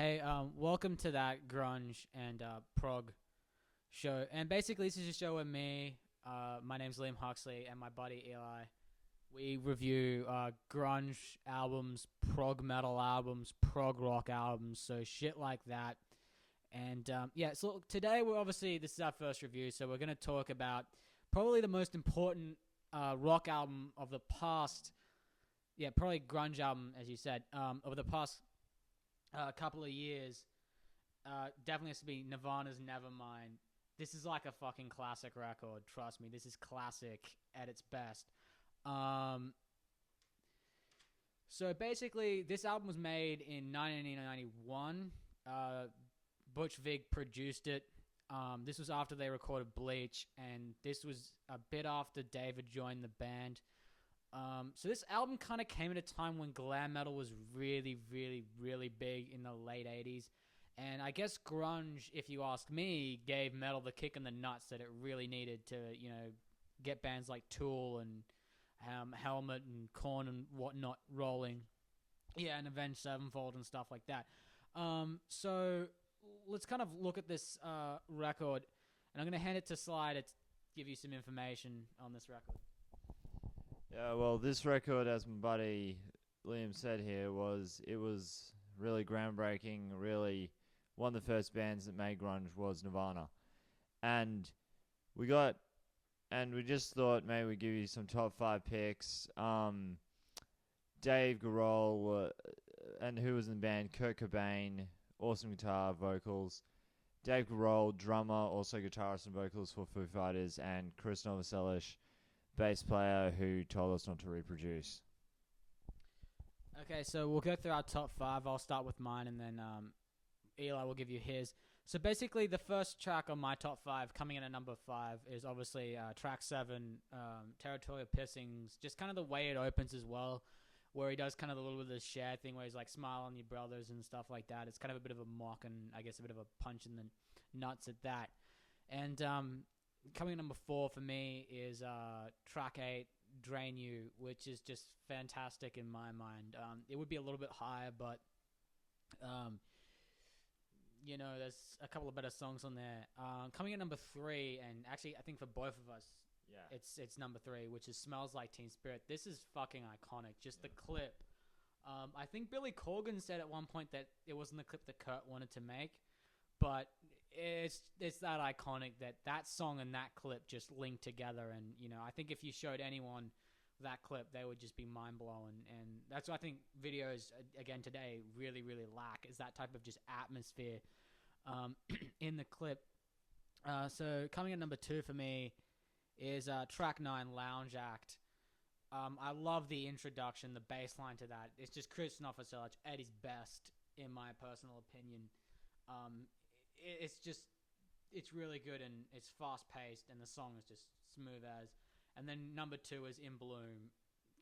Hey, welcome to that grunge and prog show. And basically, this is a show where my name's Liam Huxley, and my buddy Eli, we review grunge albums, prog metal albums, prog rock albums, so shit like that. And yeah, so today this is our first review, so we're gonna talk about probably the most important rock album of the past. Yeah, probably grunge album, as you said, over the past couple of years. Definitely has to be Nirvana's Nevermind. This is like a fucking classic record. Trust me, this is classic at its best. Um, so basically, this album was made in 1991. Butch Vig produced it. This was after they recorded Bleach, and this was a bit after David joined the band. So this album kind of came at a time when glam metal was really, really, really big in the late 80s. And I guess grunge, if you ask me, gave metal the kick in the nuts that it really needed to, get bands like Tool and Helmet and Korn and whatnot rolling. Yeah, and Avenged Sevenfold and stuff like that. So let's kind of look at this record. And I'm going to hand it to Sly to give you some information on this record. Yeah, well, this record, as my buddy Liam said here, was really groundbreaking. Really, one of the first bands that made grunge was Nirvana, and we just thought maybe we'd give you some top 5 picks. Dave Grohl, and who was in the band? Kurt Cobain, awesome guitar, vocals. Dave Grohl, drummer, also guitarist and vocals for Foo Fighters, and Chris Novoselic, bass player, who told us not to reproduce. Okay, so we'll go through our top 5. I'll start with mine, and then Eli will give you his. So basically, the first track on my top 5, coming in at number 5, is obviously track 7, Territorial Pissings. Just kind of the way it opens as well, where he does kind of a little bit of the Cher thing, where he's like, smile on your brothers and stuff like that. It's kind of a bit of a mock and I guess a bit of a punch in the nuts at that. And coming in number 4 for me is track 8, Drain You, which is just fantastic in my mind. It would be a little bit higher, but there's a couple of better songs on there. Coming in number 3, and actually I think for both of us, Yeah. it's number 3, which is Smells Like Teen Spirit. This is fucking iconic. Just the clip. I think Billy Corgan said at one point that it wasn't the clip that Kurt wanted to make, but it's that iconic that song and that clip just link together. And I think if you showed anyone that clip, they would just be mind blown. And that's what I think videos again today really, really lack, is that type of just atmosphere in the clip. So coming at number 2 for me is track 9, Lounge Act. I love the introduction, the bass line to that. It's just Chris Novoselic at his best, in my personal opinion. It's really good, and it's fast paced, and the song is just smooth as. And then number 2 is In Bloom.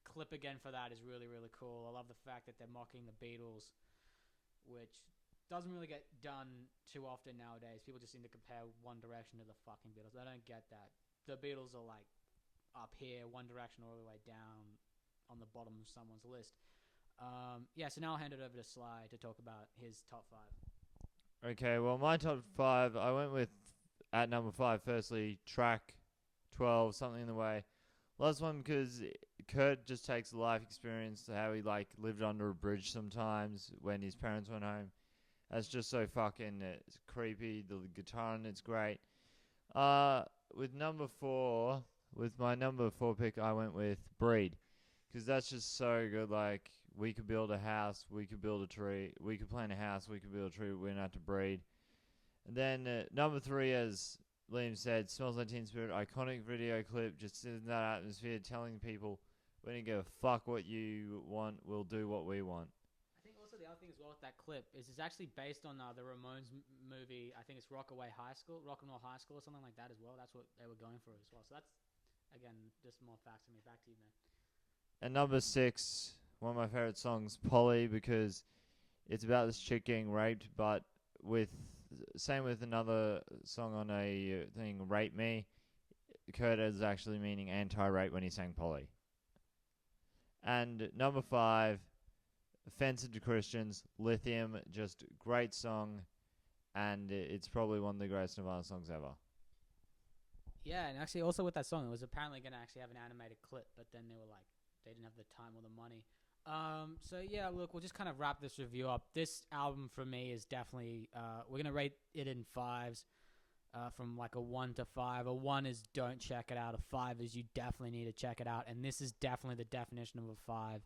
Clip again for that is really, really cool. I love the fact that they're mocking the Beatles, which doesn't really get done too often nowadays. People just seem to compare One Direction to the fucking Beatles. I don't get that. The Beatles are like up here, One Direction all the way down on the bottom of someone's list. So now I'll hand it over to Sly to talk about his top 5. Okay, well, my top 5, I went with, at number 5, firstly, track 12, Something in the Way. Last one because Kurt just takes life experience to how he lived under a bridge sometimes when his parents went home. That's just so fucking creepy. The guitar and it's great. With my number 4 pick, I went with Breed, because that's just so good. Like, we could build a house, we could build a tree, we could plant a house, we could build a tree, we don't have to breed. And then number 3, as Liam said, Smells Like Teen Spirit, iconic video clip, just in that atmosphere, telling people we don't give a fuck what you want, we'll do what we want. I think also the other thing as well with that clip is it's actually based on the Ramones movie. I think it's Rock and Roll High School or something like that as well. That's what they were going for as well. So that's, again, just more facts to me. Back to you, man. And number 6, one of my favorite songs, Polly, because it's about this chick getting raped, but same with another song on a thing, Rape Me. Kurt is actually meaning anti-rape when he sang Polly. And number 5, offensive to Christians. Lithium, just great song, and it's probably one of the greatest Nirvana songs ever. Yeah, and actually also with that song, it was apparently going to actually have an animated clip, but then they were like, they didn't have the time or the money. So yeah, look, we'll just kind of wrap this review up. This album for me is definitely, we're going to rate it in fives, from like a 1 to 5. A 1 is don't check it out. A 5 is you definitely need to check it out. And this is definitely the definition of a 5.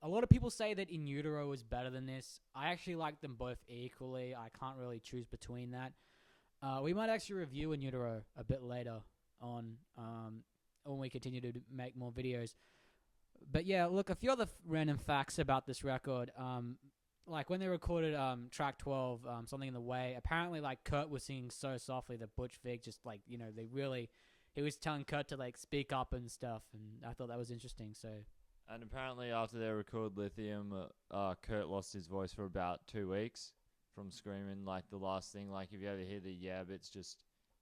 A lot of people say that In Utero is better than this. I actually like them both equally. I can't really choose between that. We might actually review In Utero a bit later on, when we continue to make more videos. But yeah, look, a few other random facts about this record. Like when they recorded track 12, Something in the Way, apparently like Kurt was singing so softly that Butch Vig just like, he was telling Kurt to like speak up and stuff, and I thought that was interesting. So. And apparently after they recorded Lithium, Kurt lost his voice for about 2 weeks from screaming like the last thing. Like if you ever hear the yeah bits, just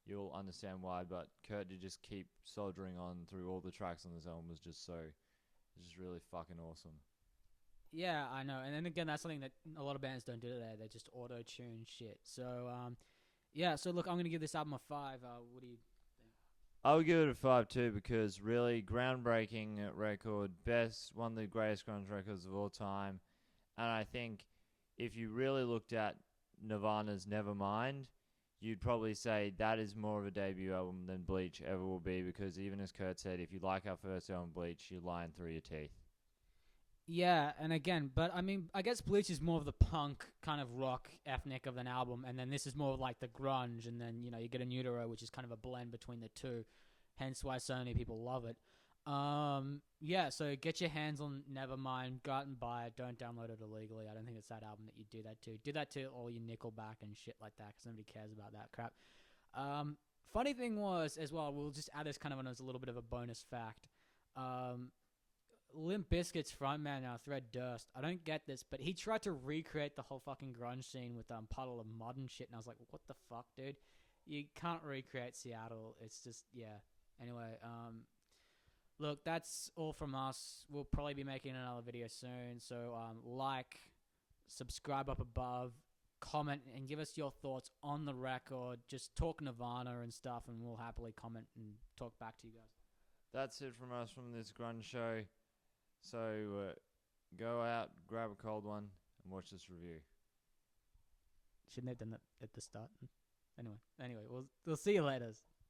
you'll understand why. But Kurt did just keep soldiering on through all the tracks on this album was just really fucking awesome. Yeah, I know. And then again, that's something that a lot of bands don't do today. They just auto-tune shit. So, yeah. So, look, I'm going to give this album a 5. What do you think? I would give it a 5 too, because really groundbreaking record, one of the greatest grunge records of all time. And I think if you really looked at Nirvana's Nevermind, you'd probably say that is more of a debut album than Bleach ever will be, because even as Kurt said, if you like our first album, Bleach, you're lying through your teeth. Yeah, and again, but I mean, I guess Bleach is more of the punk kind of rock ethnic of an album, and then this is more of like the grunge, and then, you get In Utero, which is kind of a blend between the two, hence why so many people love it. Yeah, so get your hands on Nevermind, go out and buy it, don't download it illegally. I don't think it's that album that you do that to. Do that to all your Nickelback and shit like that, because nobody cares about that crap. Funny thing was, as well, we'll just add this kind of as a little bit of a bonus fact. Limp Bizkit's frontman now, Fred Durst, I don't get this, but he tried to recreate the whole fucking grunge scene with Puddle of Mud and shit, and I was like, what the fuck, dude? You can't recreate Seattle. It's just, yeah. Anyway, look, that's all from us. We'll probably be making another video soon, so like, subscribe up above, comment, and give us your thoughts on the record. Just talk Nirvana and stuff, and we'll happily comment and talk back to you guys. That's it from us from this grunge show. So go out, grab a cold one, and watch this review. Shouldn't have done that at the start. Anyway, we'll see you later.